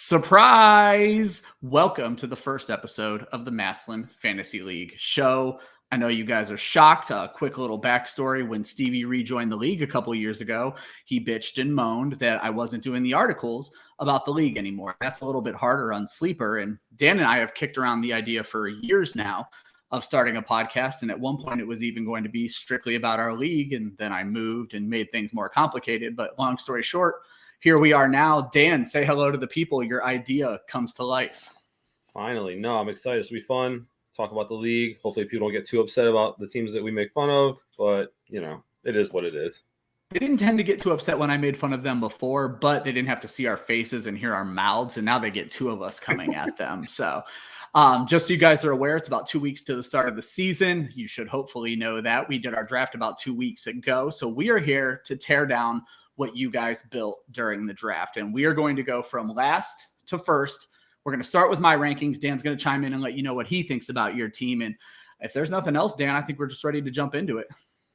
Surprise! Welcome to the first episode of the Massillon Fantasy League show. I know you guys are shocked. A quick little backstory. When Stevie rejoined the league a couple years ago, he bitched and moaned that I wasn't doing the articles about the league anymore. That's a little bit harder on Sleeper. And Dan and I have kicked around the idea for years now of starting a podcast. And at one point, it was even going to be strictly about our league. And then I moved and made things more complicated. But long story short, here we are now. Dan, say hello to the people. Your idea comes to life. Finally. No, I'm excited. This will be fun. Talk about the league. Hopefully people don't get too upset about the teams that we make fun of, but, it is what it is. They didn't tend to get too upset when I made fun of them before, but they didn't have to see our faces and hear our mouths, and now they get two of us coming at them. So just so you guys are aware, it's about 2 weeks to the start of the season. You should hopefully know that. We did our draft about 2 weeks ago, so we are here to tear down what you guys built during the draft. And we are going to go from last to first. We're going to start with my rankings. Dan's going to chime in and let you know what he thinks about your team. And if there's nothing else, Dan, I think we're just ready to jump into it.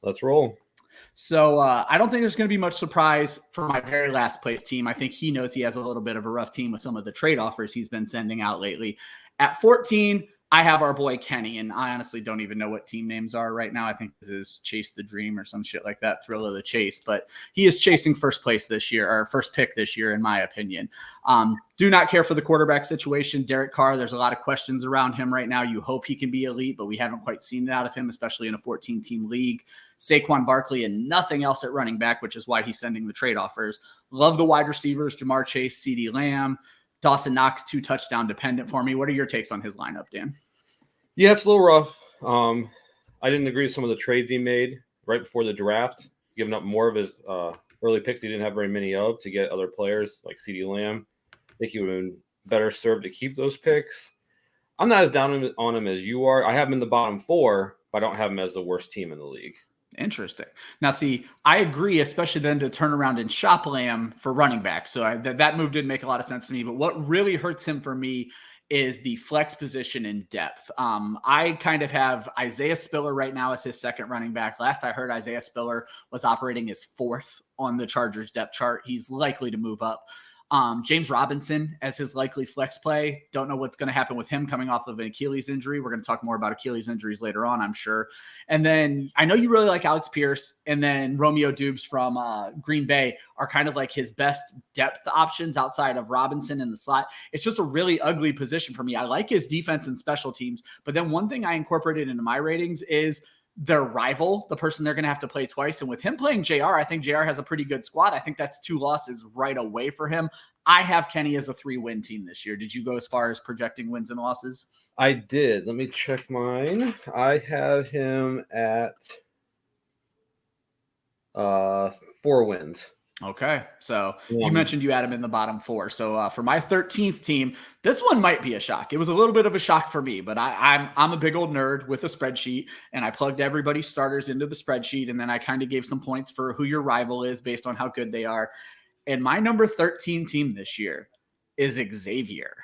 Let's roll. So I don't think there's going to be much surprise for my very last place team. I think he knows he has a little bit of a rough team with some of the trade offers he's been sending out lately. At 14, I have our boy Kenny, and I honestly don't even know what team names are right now. I think this is Chase the Dream or some shit like that, Thrill of the Chase. But he is chasing first place this year, or first pick this year, in my opinion. Do not care for the quarterback situation. Derek Carr, there's a lot of questions around him right now. You hope he can be elite, but we haven't quite seen it out of him, especially in a 14-team league. Saquon Barkley and nothing else at running back, which is why he's sending the trade offers. Love the wide receivers, Jamar Chase, CeeDee Lamb. Dawson Knox, 2 touchdown dependent for me. What are your takes on his lineup, Dan? Yeah, it's a little rough. I didn't agree with some of the trades he made right before the draft, giving up more of his early picks he didn't have very many of to get other players like CeeDee Lamb. I think he would have been better served to keep those picks. I'm not as down on him as you are. I have him in the bottom 4, but I don't have him as the worst team in the league. Interesting. Now, see, I agree, especially then to turn around and shop Lamb for running back. So that move didn't make a lot of sense to me. But what really hurts him for me is the flex position in depth. I kind of have Isaiah Spiller right now as his second running back. Last I heard, Isaiah Spiller was operating as 4th on the Chargers depth chart. He's likely to move up. James Robinson as his likely flex play. Don't know what's going to happen with him coming off of an Achilles injury. We're going to talk more about Achilles injuries later on, I'm sure. And then I know you really like Alex Pierce, and then Romeo Dubes from Green Bay are kind of like his best depth options outside of Robinson in the slot. It's just a really ugly position for me. I like his defense and special teams, but then one thing I incorporated into my ratings is their rival, the person they're going to have to play twice. And with him playing JR, I think JR has a pretty good squad. I think that's 2 losses right away for him. I have Kenny as a 3-win team this year. Did you go as far as projecting wins and losses? I did. Let me check mine. I have him at 4 wins. Okay, so you mentioned you had him in the bottom 4. So for my 13th team, this one might be a shock. It was a little bit of a shock for me, but I'm a big old nerd with a spreadsheet, and I plugged everybody's starters into the spreadsheet, and then I kind of gave some points for who your rival is based on how good they are. And my number 13 team this year is Xavier.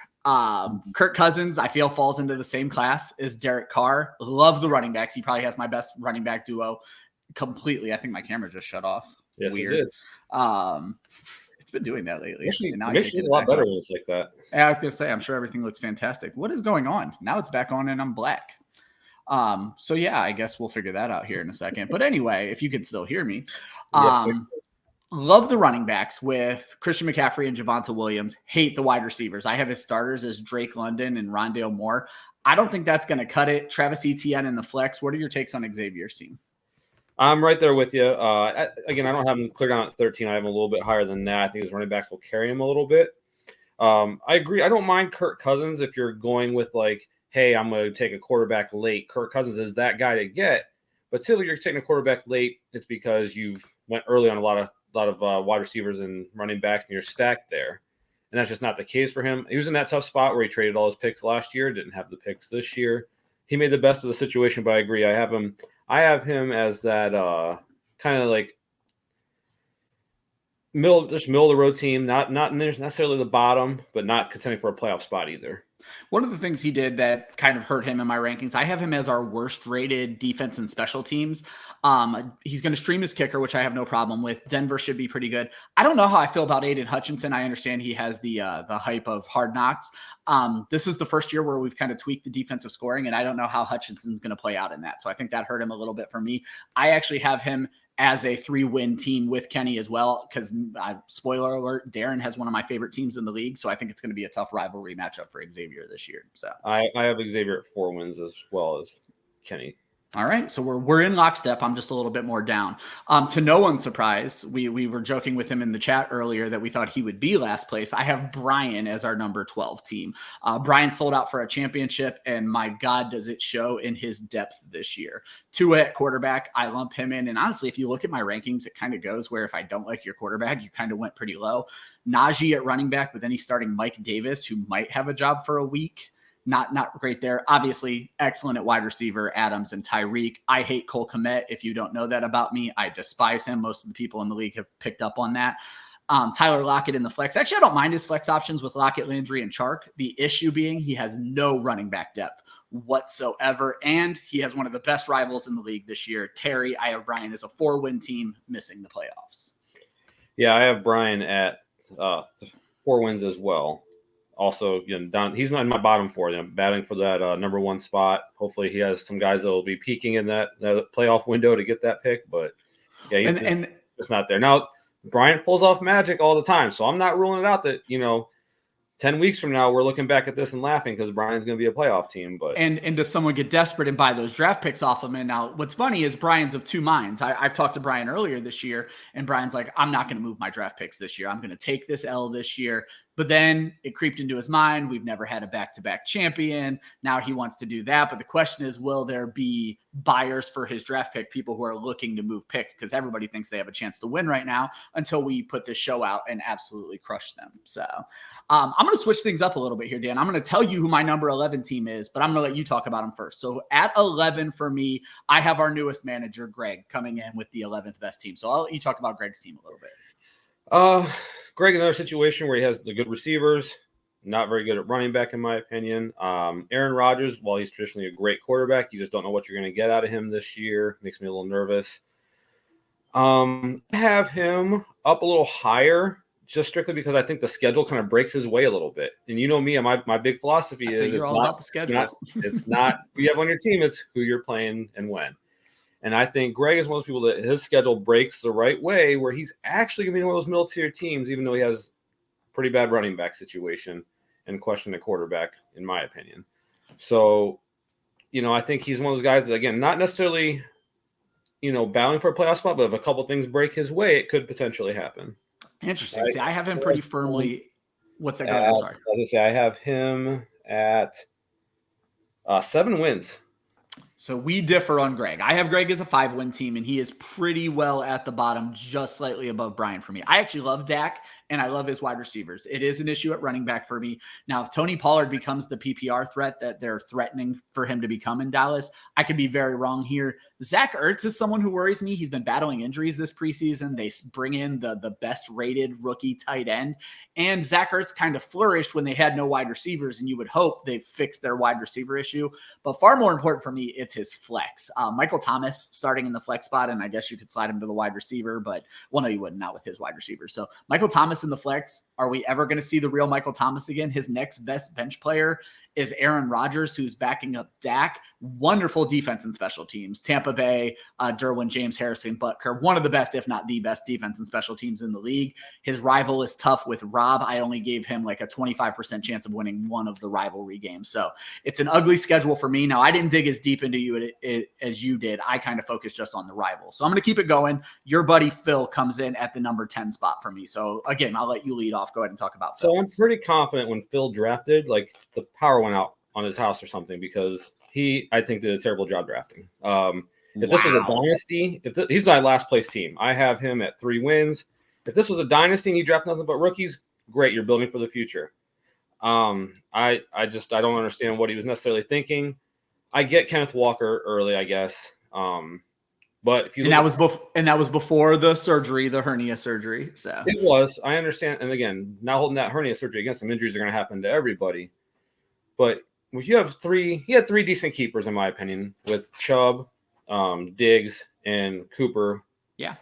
Kirk Cousins, I feel, falls into the same class as Derek Carr. Love the running backs. He probably has my best running back duo completely. I think my camera just shut off. Yes, Weird. It did. It's been doing that lately. Actually, it makes you a lot better when it's like that. Yeah, I was going to say, I'm sure everything looks fantastic. What is going on? Now it's back on and I'm black. So yeah, I guess we'll figure that out here in a second. But anyway, if you can still hear me. Yes, Love the running backs with Christian McCaffrey and Javonte Williams. Hate the wide receivers. I have his starters as Drake London and Rondale Moore. I don't think that's going to cut it. Travis Etienne in the flex. What are your takes on Xavier's team? I'm right there with you. Again, I don't have him clear down at 13. I have him a little bit higher than that. I think his running backs will carry him a little bit. I agree. I don't mind Kirk Cousins if you're going with like, hey, I'm going to take a quarterback late. Kirk Cousins is that guy to get. But till you're taking a quarterback late, it's because you've went early on a lot of wide receivers and running backs, and you're stacked there. And that's just not the case for him. He was in that tough spot where he traded all his picks last year, didn't have the picks this year. He made the best of the situation, but I agree. I have him as that kind of like middle of the road team, not necessarily the bottom, but not contending for a playoff spot either. One of the things he did that kind of hurt him in my rankings, I have him as our worst rated defense and special teams. He's going to stream his kicker, which I have no problem with. Denver should be pretty good. I don't know how I feel about Aiden Hutchinson. I understand he has the hype of Hard Knocks. This is the first year where we've kind of tweaked the defensive scoring, and I don't know how Hutchinson's going to play out in that. So I think that hurt him a little bit for me. I actually have him as a 3-win team with Kenny as well, because spoiler alert, Darren has one of my favorite teams in the league, so I think it's going to be a tough rivalry matchup for Xavier this year. So I have Xavier at 4 wins as well as Kenny. All right, so we're in lockstep. I'm just a little bit more down. To no one's surprise, we were joking with him in the chat earlier that we thought he would be last place. I have Brian as our number 12 team. Brian sold out for a championship, and my God, does it show in his depth this year. Tua at quarterback, I lump him in. And honestly, if you look at my rankings, it kind of goes where if I don't like your quarterback, you kind of went pretty low. Najee at running back, but then he's starting Mike Davis, who might have a job for a week. Not great there. Obviously, excellent at wide receiver, Adams and Tyreek. I hate Cole Kmet. If you don't know that about me, I despise him. Most of the people in the league have picked up on that. Tyler Lockett in the flex. Actually, I don't mind his flex options with Lockett, Landry, and Chark. The issue being he has no running back depth whatsoever, and he has one of the best rivals in the league this year. Terry, I have Brian as a 4-win team missing the playoffs. Yeah, I have Brian at 4 wins as well. Also, he's not in my bottom 4. Battling for that number 1 spot. Hopefully, he has some guys that will be peaking in that playoff window to get that pick. But yeah, he's just not there now. Brian pulls off magic all the time, so I'm not ruling it out that 10 weeks from now we're looking back at this and laughing because Brian's going to be a playoff team. But and does someone get desperate and buy those draft picks off him? And now, what's funny is Brian's of two minds. I've talked to Brian earlier this year, and Brian's like, I'm not going to move my draft picks this year. I'm going to take this L this year. But then it creeped into his mind. We've never had a back-to-back champion. Now he wants to do that. But the question is, will there be buyers for his draft pick, people who are looking to move picks? Because everybody thinks they have a chance to win right now until we put this show out and absolutely crush them. So I'm going to switch things up a little bit here, Dan. I'm going to tell you who my number 11 team is, but I'm going to let you talk about them first. So at 11 for me, I have our newest manager, Greg, coming in with the 11th best team. So I'll let you talk about Greg's team a little bit. Greg, another situation where he has the good receivers, not very good at running back, in my opinion. Aaron Rodgers, while he's traditionally a great quarterback, you just don't know what you're going to get out of him this year. Makes me a little nervous. I have him up a little higher, just strictly because I think the schedule kind of breaks his way a little bit. And you know me, and my big philosophy is you're all about the schedule. It's not who you have on your team, it's who you're playing and when. And I think Greg is one of those people that his schedule breaks the right way, where he's actually going to be one of those middle-tier teams, even though he has a pretty bad running back situation and question at quarterback, in my opinion. So, I think he's one of those guys that, again, not necessarily, battling for a playoff spot, but if a couple things break his way, it could potentially happen. Interesting. See, I have him pretty firmly. What's that? I'm sorry. I was going to say, I have him at 7 wins. So we differ on Greg. I have Greg as a 5-win team, and he is pretty well at the bottom, just slightly above Brian for me. I actually love Dak, and I love his wide receivers. It is an issue at running back for me. Now, if Tony Pollard becomes the PPR threat that they're threatening for him to become in Dallas, I could be very wrong here. Zach Ertz is someone who worries me. He's been battling injuries this preseason. They bring in the best-rated rookie tight end, and Zach Ertz kind of flourished when they had no wide receivers, and you would hope they fixed their wide receiver issue. But far more important for me, it's his flex. Michael Thomas starting in the flex spot, and I guess you could slide him to the wide receiver, but no, you wouldn't, not with his wide receiver. So Michael Thomas in the flex. Are we ever going to see the real Michael Thomas again? His next best bench player is Aaron Rodgers, who's backing up Dak. Wonderful defense and special teams. Tampa Bay, Derwin James, Harrison Butker, one of the best, if not the best defense and special teams in the league. His rival is tough with Rob. I only gave him like a 25% chance of winning one of the rivalry games. So it's an ugly schedule for me. Now, I didn't dig as deep into you as you did. I kind of focused just on the rival. So I'm going to keep it going. Your buddy Phil comes in at the number 10 spot for me. So again, I'll let you lead off. Go ahead and talk about Phil. So I'm pretty confident when Phil drafted, like the power went out on his house or something, because I think, did a terrible job drafting. If this was a dynasty, he's my last place team. I have him at 3 wins. If this was a dynasty and you draft nothing but rookies, great. You're building for the future. I don't understand what he was necessarily thinking. I get Kenneth Walker early, I guess. But if you that was before the surgery, the hernia surgery. So it was. I understand. And again, not holding that hernia surgery against him, injuries are going to happen to everybody. But if you have he had three decent keepers, in my opinion, with Chubb, Diggs, and Cooper. Yeah.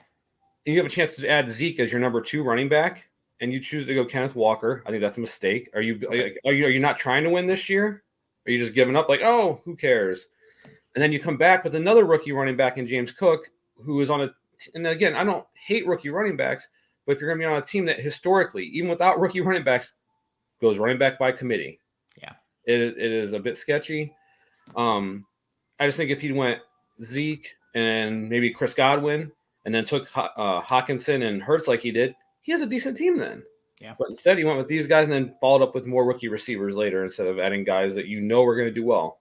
And you have a chance to add Zeke as your number 2 running back, and you choose to go Kenneth Walker. I think that's a mistake. Are you not trying to win this year? Are you just giving up like, oh, who cares? And then you come back with another rookie running back in James Cook, who is on a – and again, I don't hate rookie running backs, but if you're going to be on a team that historically, even without rookie running backs, goes running back by committee. Yeah. It is a bit sketchy. I just think if he went Zeke and maybe Chris Godwin and then took Hutchinson and Ertz like he did, he has a decent team then. Yeah. But instead, he went with these guys and then followed up with more rookie receivers later instead of adding guys that you know are going to do well.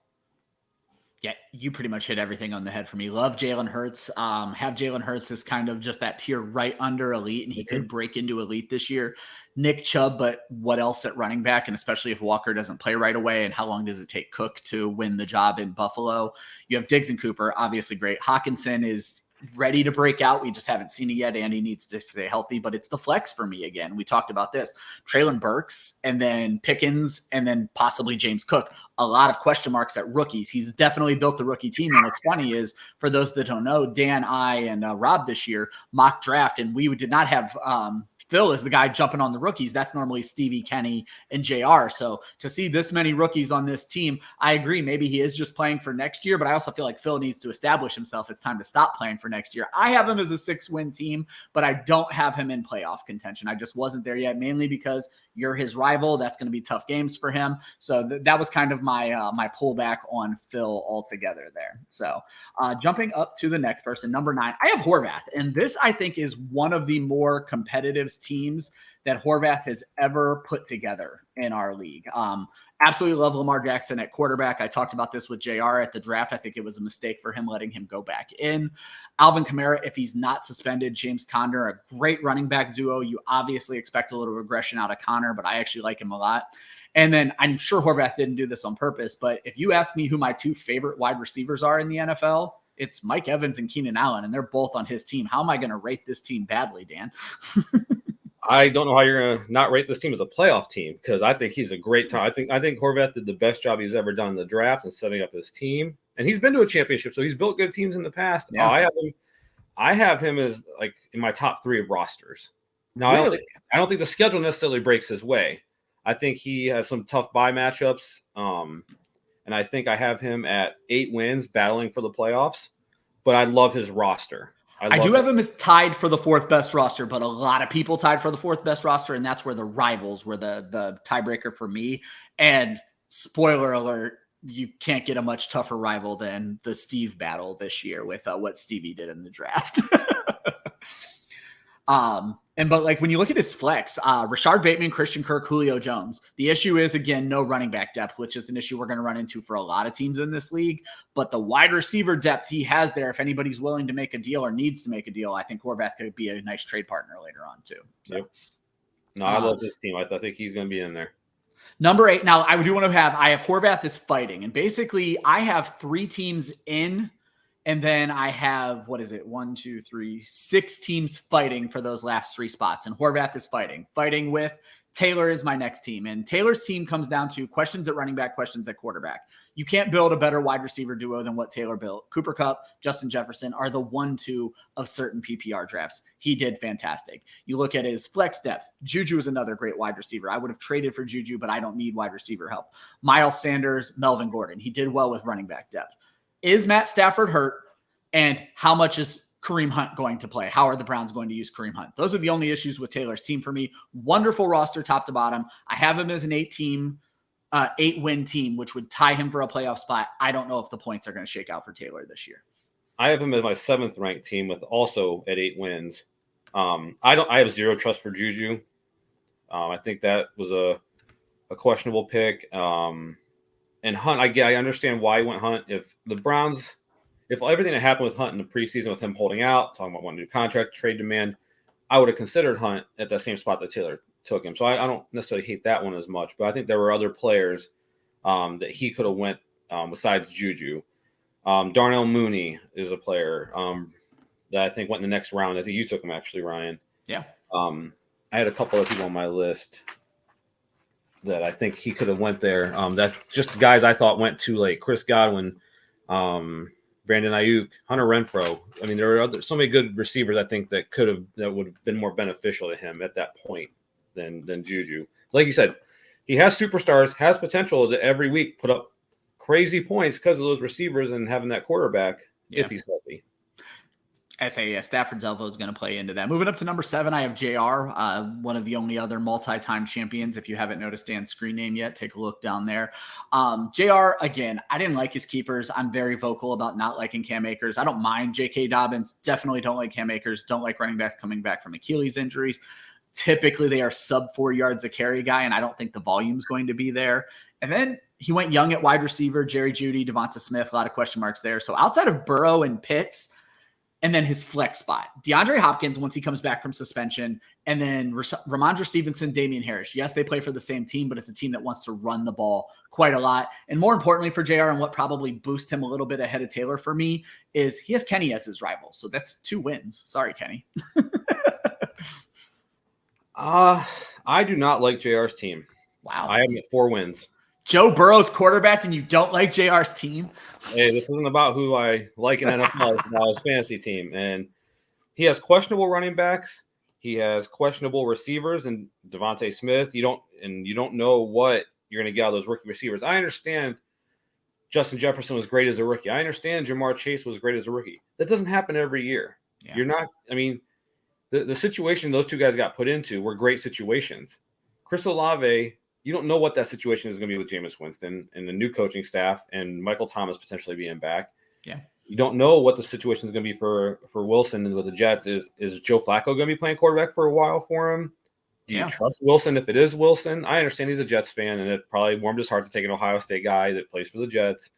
Yeah, you pretty much hit everything on the head for me. Love Jalen Hurts. Have Jalen Hurts as kind of just that tier right under elite, and he could break into elite this year. Nick Chubb, but what else at running back? And especially if Walker doesn't play right away, and how long does it take Cook to win the job in Buffalo? You have Diggs and Cooper, obviously great. Hawkinson is ready to break out. We just haven't seen it yet. Andy needs to stay healthy, but it's the flex for me again. We talked about this. Traylon Burks and then Pickens and then possibly James Cook. A lot of question marks at rookies. He's definitely built the rookie team. And what's funny is, for those that don't know, Dan, I, and Rob this year mock draft, and we did not have Phil is the guy jumping on the rookies. That's normally Stevie, Kenny, and JR. So to see this many rookies on this team, I agree. Maybe he is just playing for next year, but I also feel like Phil needs to establish himself. It's time to stop playing for next year. I have him as a 6-win team, but I don't have him in playoff contention. I just wasn't there yet, mainly because you're his rival. That's going to be tough games for him. So that was kind of my my pullback on Phil altogether there. So jumping up to the next person, number 9, I have Horvath. And this, I think, is one of the more competitive teams that Horvath has ever put together in our league. Absolutely love Lamar Jackson at quarterback. I talked about this with JR at the draft. I think it was a mistake for him letting him go back in. Alvin Kamara, if he's not suspended. James Conner, a great running back duo. You obviously expect a little regression out of Conner, but I actually like him a lot. And then I'm sure Horvath didn't do this on purpose, but if you ask me who my 2 favorite wide receivers are in the NFL, it's Mike Evans and Keenan Allen, and they're both on his team. How am I going to rate this team badly, Dan? I don't know how you're going to not rate this team as a playoff team, because I think he's a great time. I think Horvath did the best job he's ever done in the draft and setting up his team. And he's been to a championship, so he's built good teams in the past. Yeah. I have him as like in my top 3 of rosters. Now, Really? I don't think the schedule necessarily breaks his way. I think he has some tough bye matchups. And I think I have him at 8 wins battling for the playoffs, but I love his roster. I do have him as tied for the 4th best roster, but a lot of people tied for the 4th best roster, and that's where the rivals were the tiebreaker for me. And spoiler alert, you can't get a much tougher rival than the Steve battle this year with what Stevie did in the draft. But like when you look at his flex, Rashard Bateman, Christian Kirk, Julio Jones, the issue is, again, no running back depth, which is an issue we're going to run into for a lot of teams in this league. But the wide receiver depth he has there, if anybody's willing to make a deal or needs to make a deal, I think Horvath could be a nice trade partner later on too. So, yep. No, I love this team. I think he's going to be in there. Number 8. Now I have Horvath is fighting, and basically I have 3 teams in. And then I have, 6 teams fighting for those last 3 spots. And Horvath is fighting with Taylor is my next team. And Taylor's team comes down to questions at running back, questions at quarterback. You can't build a better wide receiver duo than what Taylor built. Cooper Kupp, Justin Jefferson are the 1-2 of certain PPR drafts. He did fantastic. You look at his flex depth. Juju is another great wide receiver. I would have traded for Juju, but I don't need wide receiver help. Miles Sanders, Melvin Gordon. He did well with running back depth. Is Matt Stafford hurt? And how much is Kareem Hunt going to play? How are the Browns going to use Kareem Hunt? Those are the only issues with Taylor's team for me. Wonderful roster top to bottom. I have him as an 8-win team, which would tie him for a playoff spot. I don't know if the points are going to shake out for Taylor this year. I have him as my 7th ranked team with also at 8 wins. I have zero trust for Juju. I think that was a questionable pick. And Hunt, I understand why he went Hunt. If everything that happened with Hunt in the preseason with him holding out, talking about one new contract, trade demand, I would have considered Hunt at the same spot that Taylor took him. So I don't necessarily hate that one as much, but I think there were other players that he could have went besides Juju. Darnell Mooney is a player that I think went in the next round. I think you took him actually, Ryan. Yeah. I had a couple of people on my list. that I think he could have went there. That just guys I thought went to like Chris Godwin, Brandon Ayuk, Hunter Renfrow. I mean, there were so many good receivers I think that would have been more beneficial to him at that point than Juju. Like you said, he has superstars, has potential to every week put up crazy points because of those receivers and having that quarterback if he's healthy. I say, yeah, Stafford's elbow is going to play into that. Moving up to number 7, I have JR, one of the only other multi-time champions. If you haven't noticed Dan's screen name yet, take a look down there. JR, again, I didn't like his keepers. I'm very vocal about not liking Cam Akers. I don't mind J.K. Dobbins. Definitely don't like Cam Akers. Don't like running backs coming back from Achilles injuries. Typically, they are sub 4 yards a carry guy, and I don't think the volume's going to be there. And then he went young at wide receiver, Jerry Jeudy, Devonta Smith, a lot of question marks there. So outside of Burrow and Pitts, and then his flex spot, DeAndre Hopkins, once he comes back from suspension, and then Ramondre Stevenson, Damian Harris. Yes, they play for the same team, but it's a team that wants to run the ball quite a lot. And more importantly for JR, and what probably boosts him a little bit ahead of Taylor for me, is he has Kenny as his rival. So that's 2 wins. Sorry, Kenny. I do not like JR's team. Wow. I have him at 4 wins. Joe Burrow's quarterback, and you don't like JR's team? Hey, this isn't about who I like in NFL. It's about his fantasy team. And he has questionable running backs. He has questionable receivers and Devontae Smith. You don't know what you're going to get out of those rookie receivers. I understand Justin Jefferson was great as a rookie. I understand Jamar Chase was great as a rookie. That doesn't happen every year. Yeah. You're not – I mean, the situation those 2 guys got put into were great situations. Chris Olave – you don't know what that situation is going to be with Jameis Winston and the new coaching staff and Michael Thomas potentially being back. Yeah. You don't know what the situation is going to be for Wilson and with the Jets. Is Joe Flacco going to be playing quarterback for a while for him? Do you trust Wilson if it is Wilson? I understand he's a Jets fan, and it probably warmed his heart to take an Ohio State guy that plays for the Jets.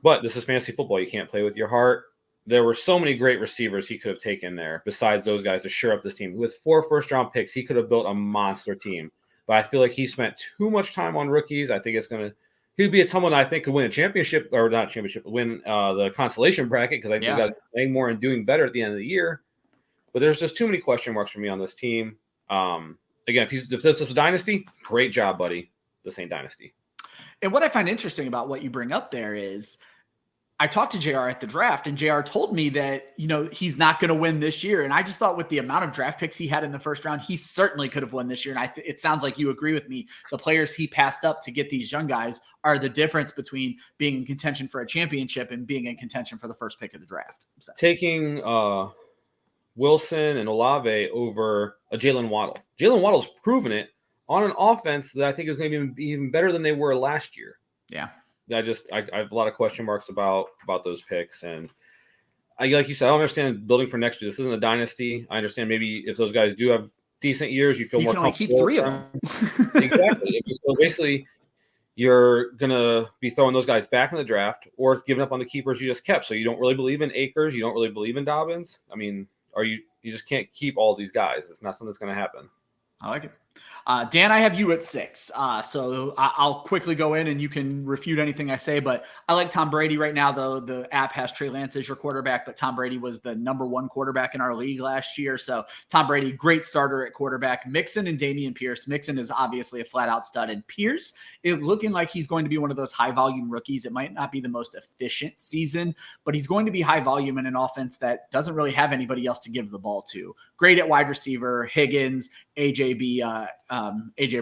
But this is fantasy football. You can't play with your heart. There were so many great receivers he could have taken there besides those guys to shore up this team. With 4 first-round picks, he could have built a monster team. But I feel like he spent too much time on rookies. I think he'd be someone I think could win a championship, or not championship, win the consolation bracket, because I think he's got playing more and doing better at the end of the year. But there's just too many question marks for me on this team. Again, if this is a dynasty, great job, buddy. This ain't dynasty. And what I find interesting about what you bring up there is, I talked to JR at the draft, and JR told me that, he's not going to win this year. And I just thought with the amount of draft picks he had in the first round, he certainly could have won this year. And it sounds like you agree with me. The players he passed up to get these young guys are the difference between being in contention for a championship and being in contention for the first pick of the draft. So. Taking Wilson and Olave over a Jalen Waddle. Jalen Waddle's proven it on an offense that I think is going to be even better than they were last year. Yeah. I have a lot of question marks about those picks. And like you said, I don't understand building for next year. This isn't a dynasty. I understand maybe if those guys do have decent years, you feel more comfortable. You can only keep 3 of them. Exactly. So basically, you're going to be throwing those guys back in the draft or giving up on the keepers you just kept. So you don't really believe in Akers. You don't really believe in Dobbins. I mean, you just can't keep all these guys. It's not something that's going to happen. I like it. Dan, I have you at 6. So I'll quickly go in and you can refute anything I say, but I like Tom Brady right now, though. The app has Trey Lance as your quarterback, but Tom Brady was the number 1 quarterback in our league last year. So Tom Brady, great starter at quarterback. Mixon and Dameon Pierce. Mixon is obviously a flat out stud, and Pierce is looking like he's going to be one of those high volume rookies. It might not be the most efficient season, but he's going to be high volume in an offense that doesn't really have anybody else to give the ball to. Great at wide receiver, Higgins, AJ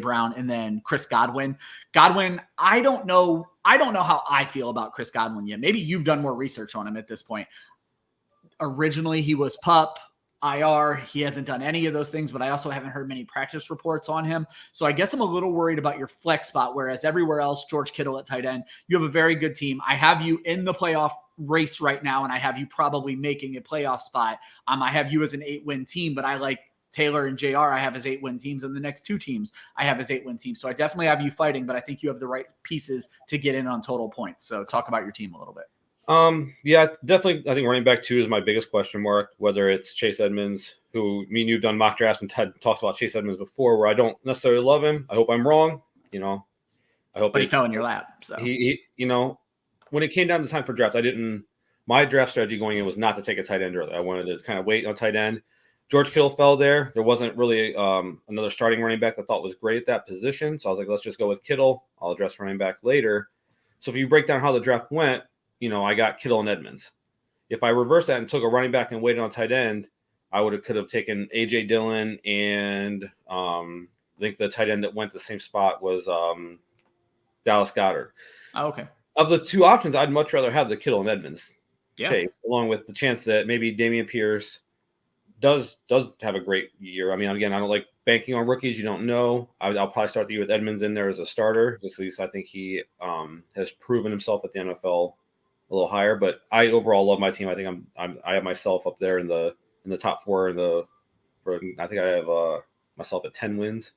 Brown, and then Chris Godwin. I don't know how I feel about Chris Godwin yet. Maybe you've done more research on him at this point. Originally, he was PUP, IR. He hasn't done any of those things, but I also haven't heard many practice reports on him. So I guess I'm a little worried about your flex spot, whereas everywhere else, George Kittle at tight end, you have a very good team. I have you in the playoff race right now, and I have you probably making a playoff spot. I have you as an 8-win team, but I like Taylor and JR, I have as 8-win teams, and the next 2 teams I have as 8-win teams. So I definitely have you fighting, but I think you have the right pieces to get in on total points. So talk about your team a little bit. Yeah, definitely. I think running back 2 is my biggest question mark, whether it's Chase Edmonds, who you've done mock drafts and Ted talks about Chase Edmonds before, where I don't necessarily love him. I hope I'm wrong. I hope. But he fell in your lap. So he when it came down to time for draft, my draft strategy going in was not to take a tight end early. I wanted to kind of wait on tight end. George Kittle fell there. There wasn't really another starting running back that I thought was great at that position. So I was like, let's just go with Kittle. I'll address running back later. So if you break down how the draft went, I got Kittle and Edmonds. If I reversed that and took a running back and waited on tight end, I could have taken A.J. Dillon, and I think the tight end that went the same spot was Dallas Goedert. Oh, okay. Of the two options, I'd much rather have the Kittle and Edmonds chase, along with the chance that maybe Dameon Pierce does have a great year. I mean, again, I don't like banking on rookies. You don't know. I'll probably start the year with Edmonds in there as a starter. Just at least I think he has proven himself at the NFL a little higher. But I overall love my team. I think I have myself up there in the top four. I think I have myself at 10 wins.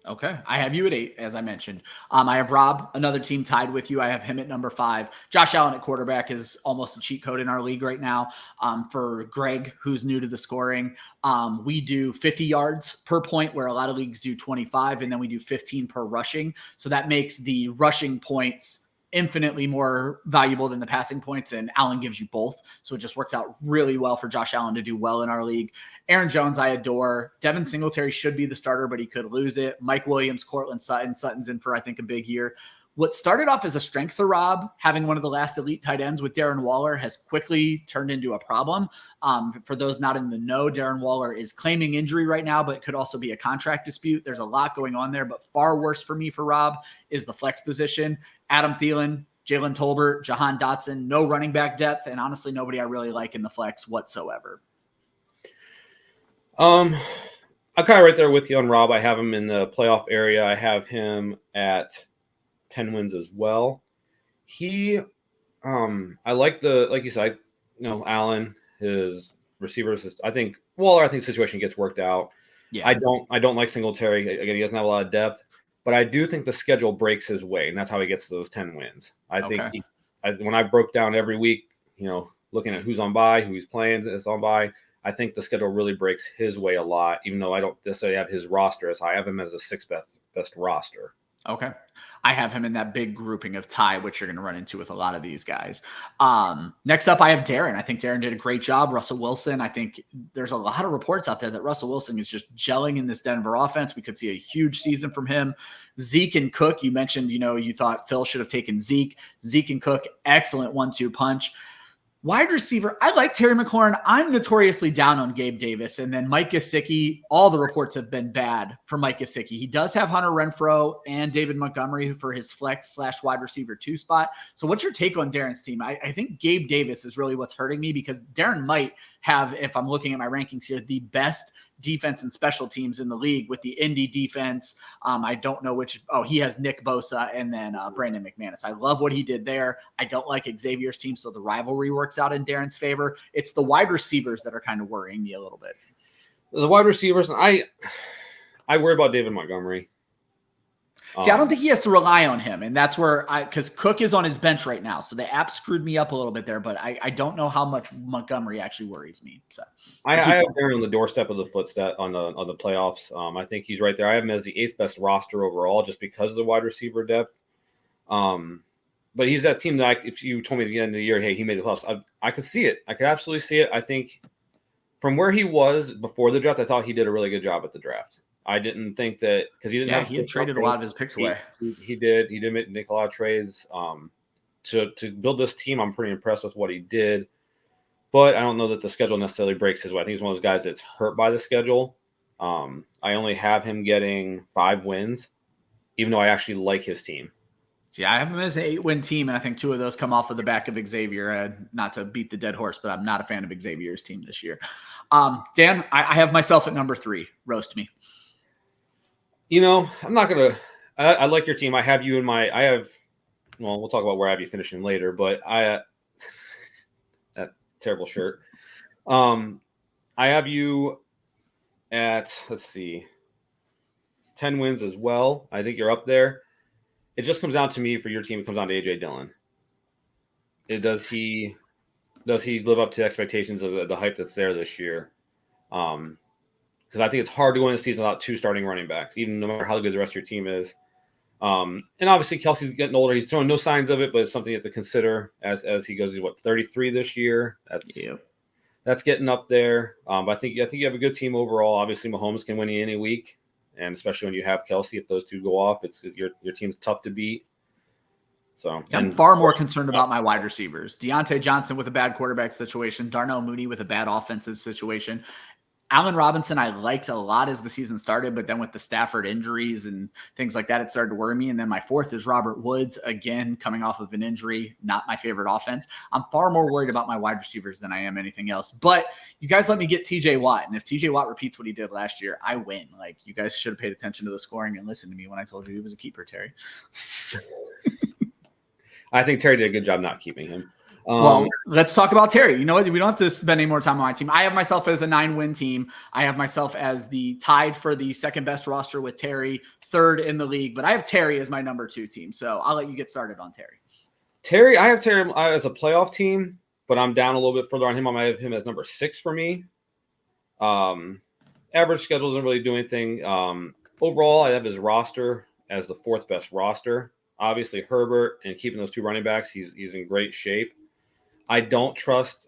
Okay. I have you at 8, as I mentioned. I have Rob, another team tied with you. I have him at number 5. Josh Allen at quarterback is almost a cheat code in our league right now. For Greg, who's new to the scoring, we do 50 yards per point, where a lot of leagues do 25, and then we do 15 per rushing. So that makes the rushing points infinitely more valuable than the passing points, and Allen gives you both. So it just works out really well for Josh Allen to do well in our league. Aaron Jones, I adore. Devin Singletary should be the starter, but he could lose it. Mike Williams, Cortland Sutton. Sutton's in for, I think, a big year. What started off as a strength for Rob, having one of the last elite tight ends with Darren Waller, has quickly turned into a problem. For those not in the know, Darren Waller is claiming injury right now, but it could also be a contract dispute. There's a lot going on there, but far worse for me for Rob is the flex position. Adam Thielen, Jalen Tolbert, Jahan Dotson, no running back depth, and honestly, nobody I really like in the flex whatsoever. I'm kind of right there with you on Rob. I have him in the playoff area. I have him at 10 wins as well. I like like you said, Allen, his receivers. I think the situation gets worked out. Yeah. I don't like Singletary. Again, he doesn't have a lot of depth, but I do think the schedule breaks his way, and that's how he gets those 10 wins. I think when I broke down every week, looking at who's on bye, who he's playing is on bye, I think the schedule really breaks his way a lot, even though I don't necessarily have his roster as high. I have him as a 6th best roster. Okay. I have him in that big grouping of tie, which you're going to run into with a lot of these guys. Next up, I have Darren. I think Darren did a great job. Russell Wilson. I think there's a lot of reports out there that Russell Wilson is just gelling in this Denver offense. We could see a huge season from him. Zeke and Cook, you mentioned, you thought Phil should have taken Zeke. Zeke and Cook, excellent 1-2 punch. Wide receiver, I like Terry McLaurin. I'm notoriously down on Gabe Davis. And then Mike Gesicki, all the reports have been bad for Mike Gesicki. He does have Hunter Renfrow and David Montgomery for his flex / wide receiver 2 spot. So what's your take on Darren's team? I think Gabe Davis is really what's hurting me, because Darren might have, if I'm looking at my rankings here, the best defense and special teams in the league with the Indy defense. I don't know he has Nick Bosa and then Brandon McManus. I love what he did there. I don't like Xavier's team, so the rivalry works out in Darren's favor. It's the wide receivers that are kind of worrying me a little bit. The wide receivers, I worry about David Montgomery. See, I don't think he has to rely on him, and that's where because Cook is on his bench right now, so the app screwed me up a little bit there, but I don't know how much Montgomery actually worries me. So I have Darren on the doorstep of the footstep on the playoffs. I think he's right there. I have him as the 8th best roster overall, just because of the wide receiver depth. But he's that team that if you told me at the end of the year, hey, he made the playoffs, I could see it. I could absolutely see it. I think from where he was before the draft, I thought he did a really good job at the draft. I didn't think that because he didn't have. He had traded a lot of his picks away. He did make a lot of trades. To build this team, I'm pretty impressed with what he did. But I don't know that the schedule necessarily breaks his way. I think he's one of those guys that's hurt by the schedule. I only have him getting 5 wins, even though I actually like his team. See, I have him as an 8-win team, and I think 2 of those come off of the back of Xavier. Not to beat the dead horse, but I'm not a fan of Xavier's team this year. Dan, I have myself at number 3. Roast me. I'm not going to – I like your team. I have you in my – we'll talk about where I have you finishing later, but that terrible shirt. I have you at, let's see, 10 wins as well. I think you're up there. It just comes down to me for your team. It comes down to A.J. Dillon. Does he live up to expectations of the hype that's there this year? Because I think it's hard to go into the season without 2 starting running backs, even no matter how good the rest of your team is. And obviously, Kelsey's getting older. He's showing no signs of it, but it's something you have to consider as he goes. He's 33 this year. That's getting up there. But I think you have a good team overall. Obviously, Mahomes can win you any week, and especially when you have Kelsey, if those two go off, your team's tough to beat. So I'm far more concerned about my wide receivers. Deontay Johnson with a bad quarterback situation, Darnell Mooney with a bad offensive situation. Allen Robinson, I liked a lot as the season started, but then with the Stafford injuries and things like that, it started to worry me. And then my fourth is Robert Woods, again, coming off of an injury, not my favorite offense. I'm far more worried about my wide receivers than I am anything else. But you guys let me get TJ Watt. And if TJ Watt repeats what he did last year, I win. Like, you guys should have paid attention to the scoring and listened to me when I told you he was a keeper, Terry. I think Terry did a good job not keeping him. Well, let's talk about Terry. You know what? We don't have to spend any more time on my team. I have myself as a 9-win team. I have myself as the tied for the second best roster with Terry, third in the league. But I have Terry as my number 2 team. So I'll let you get started on Terry. I have Terry as a playoff team, but I'm down a little bit further on him. I have him as number 6 for me. Average schedule doesn't really do anything. Overall, I have his roster as the 4th best roster. Obviously, Herbert and keeping those 2 running backs, he's in great shape. I don't trust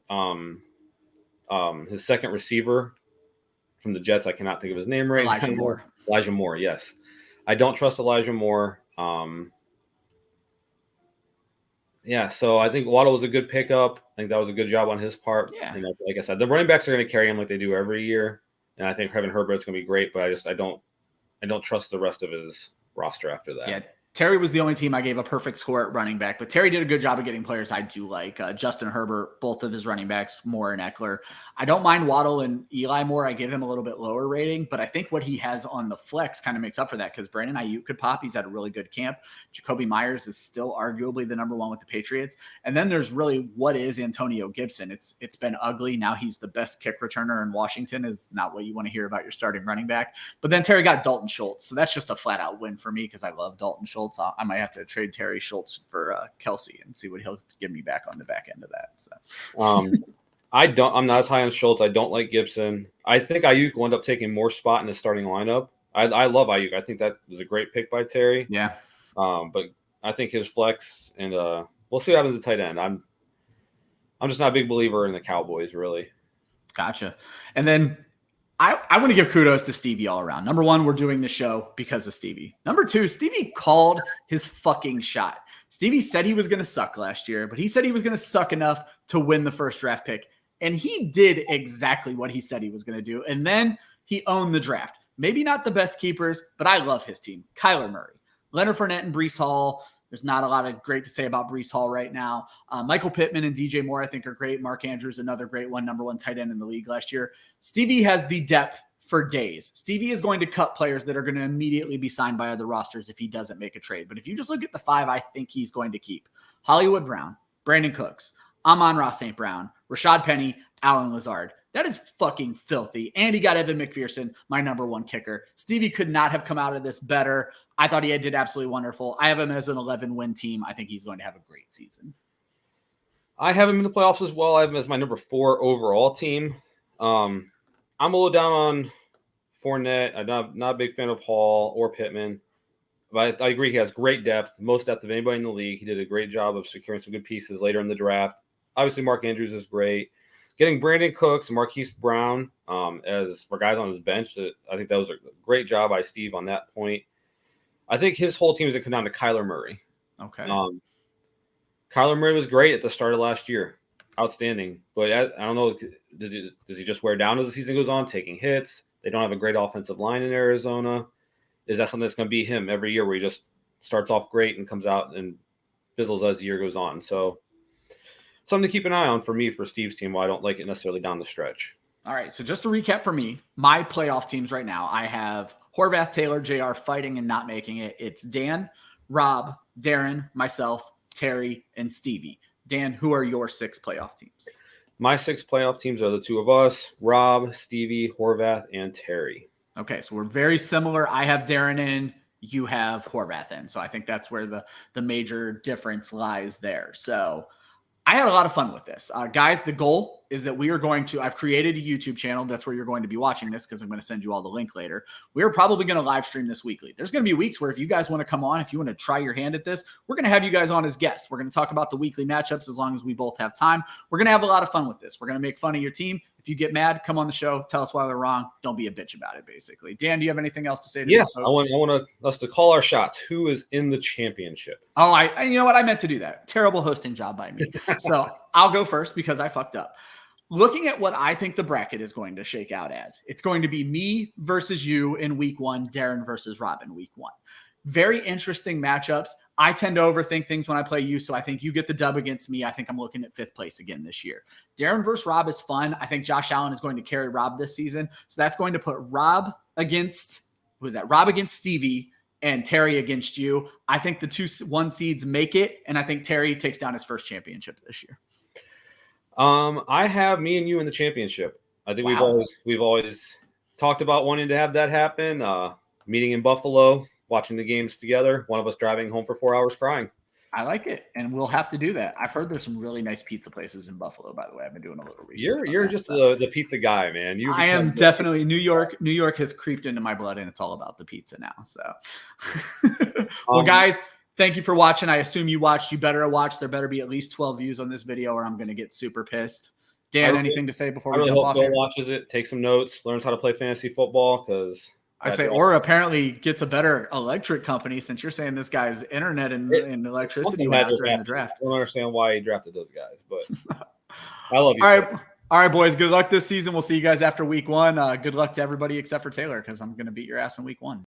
his second receiver from the Jets. I cannot think of his name right now. Elijah Moore, yes. I don't trust Elijah Moore. So I think Waddle was a good pickup. I think that was a good job on his part. Yeah. And like I said, the running backs are going to carry him like they do every year. And I think Kevin Herbert's going to be great, but I don't trust the rest of his roster after that. Yeah. Terry was the only team I gave a perfect score at running back, but Terry did a good job of getting players I do like. Justin Herbert, both of his running backs, Moore and Eckler. I don't mind Waddle and Eli Moore. I give him a little bit lower rating, but I think what he has on the flex kind of makes up for that because Brandon Ayuk could pop. He's had a really good camp. Jacoby Myers is still arguably the number 1 with the Patriots. And then there's really what is Antonio Gibson. It's been ugly. Now he's the best kick returner in Washington is not what you want to hear about your starting running back. But then Terry got Dalton Schultz. So that's just a flat out win for me because I love Dalton Schultz. I might have to trade Terry Schultz for Kelsey and see what he'll give me back on the back end of that. So, I'm not as high on Schultz. I don't like Gibson. I think Ayuk will end up taking more spot in the starting lineup. I love Ayuk. I think that was a great pick by Terry. Yeah. But I think his flex and we'll see what happens at tight end. I'm just not a big believer in the Cowboys, really. Gotcha. And then I want to give kudos to Stevie all around. Number 1, we're doing the show because of Stevie. Number 2, Stevie called his fucking shot. Stevie said he was going to suck last year, but he said he was going to suck enough to win the first draft pick. And he did exactly what he said he was going to do. And then he owned the draft. Maybe not the best keepers, but I love his team. Kyler Murray, Leonard Fournette, and Breece Hall. There's not a lot of great to say about Breece Hall right now. Michael Pittman and DJ Moore, I think, are great. Mark Andrews, another great one, number 1 tight end in the league last year. Stevie has the depth for days. Stevie is going to cut players that are going to immediately be signed by other rosters if he doesn't make a trade. But if you just look at the 5, I think he's going to keep Hollywood Brown, Brandon Cooks, Amon-Ra St. Brown, Rashad Penny, Alan Lazard. That is fucking filthy. And he got Evan McPherson, my number 1 kicker. Stevie could not have come out of this better. I thought he did absolutely wonderful. I have him as an 11-win team. I think he's going to have a great season. I have him in the playoffs as well. I have him as my number 4 overall team. I'm a little down on Fournette. I'm not a big fan of Hall or Pittman. But I agree he has great depth, most depth of anybody in the league. He did a great job of securing some good pieces later in the draft. Obviously, Mark Andrews is great. Getting Brandon Cooks, Marquise Brown as for guys on his bench, I think that was a great job by Steve on that point. I think his whole team is going to come down to Kyler Murray. Okay. Kyler Murray was great at the start of last year. Outstanding. But I don't know, does he just wear down as the season goes on, taking hits? They don't have a great offensive line in Arizona. Is that something that's going to be him every year where he just starts off great and comes out and fizzles as the year goes on? So something to keep an eye on for me for Steve's team while I don't like it necessarily down the stretch. All right, so just to recap for me, my playoff teams right now, I have Horvath, Taylor, JR fighting and not making it. It's Dan, Rob, Darren, myself, Terry, and Stevie. Dan, who are your 6 playoff teams? My 6 playoff teams are the 2 of us, Rob, Stevie, Horvath, and Terry. Okay, so we're very similar. I have Darren in, you have Horvath in. So I think that's where the major difference lies there. So I had a lot of fun with this. Guys, the goal is that I've created a YouTube channel. That's where you're going to be watching this because I'm going to send you all the link later. We're probably going to live stream this weekly. There's going to be weeks where if you guys want to come on, if you want to try your hand at this, we're going to have you guys on as guests. We're going to talk about the weekly matchups as long as we both have time. We're going to have a lot of fun with this. We're going to make fun of your team. If you get mad, come on the show. Tell us why we're wrong. Don't be a bitch about it, basically. Dan, do you have anything else to say to these folks? I want us to call our shots. Who is in the championship? Oh, you know what? I meant to do that. Terrible hosting job by me. So I'll go first because I fucked up. Looking at what I think the bracket is going to shake out as, it's going to be me versus you in week 1, Darren versus Rob in week 1. Very interesting matchups. I tend to overthink things when I play you, so I think you get the dub against me. I think I'm looking at 5th place again this year. Darren versus Rob is fun. I think Josh Allen is going to carry Rob this season, so that's going to put Rob against Stevie and Terry against you. I think the 2-1 seeds make it, and I think Terry takes down his first championship this year. I have me and you in the championship. I think we've always talked about wanting to have that happen. Meeting in Buffalo, watching the games together. One of us driving home for 4 hours crying. I like it, and we'll have to do that. I've heard there's some really nice pizza places in Buffalo, by the way. I've been doing a little research. You're just the pizza guy, man. I am definitely New York. New York has creeped into my blood, and it's all about the pizza now. So, well, guys. Thank you for watching. I assume you watched. You better have watched. There better be at least 12 views on this video or I'm going to get super pissed. Dan, anything to say before we jump off here? Watches it, takes some notes, learns how to play fantasy football because or apparently gets a better electric company since you're saying this guy's internet and electricity went out during the draft. I don't understand why he drafted those guys, but I love you. All right, boys. Good luck this season. We'll see you guys after week 1. Good luck to everybody except for Taylor because I'm going to beat your ass in week 1.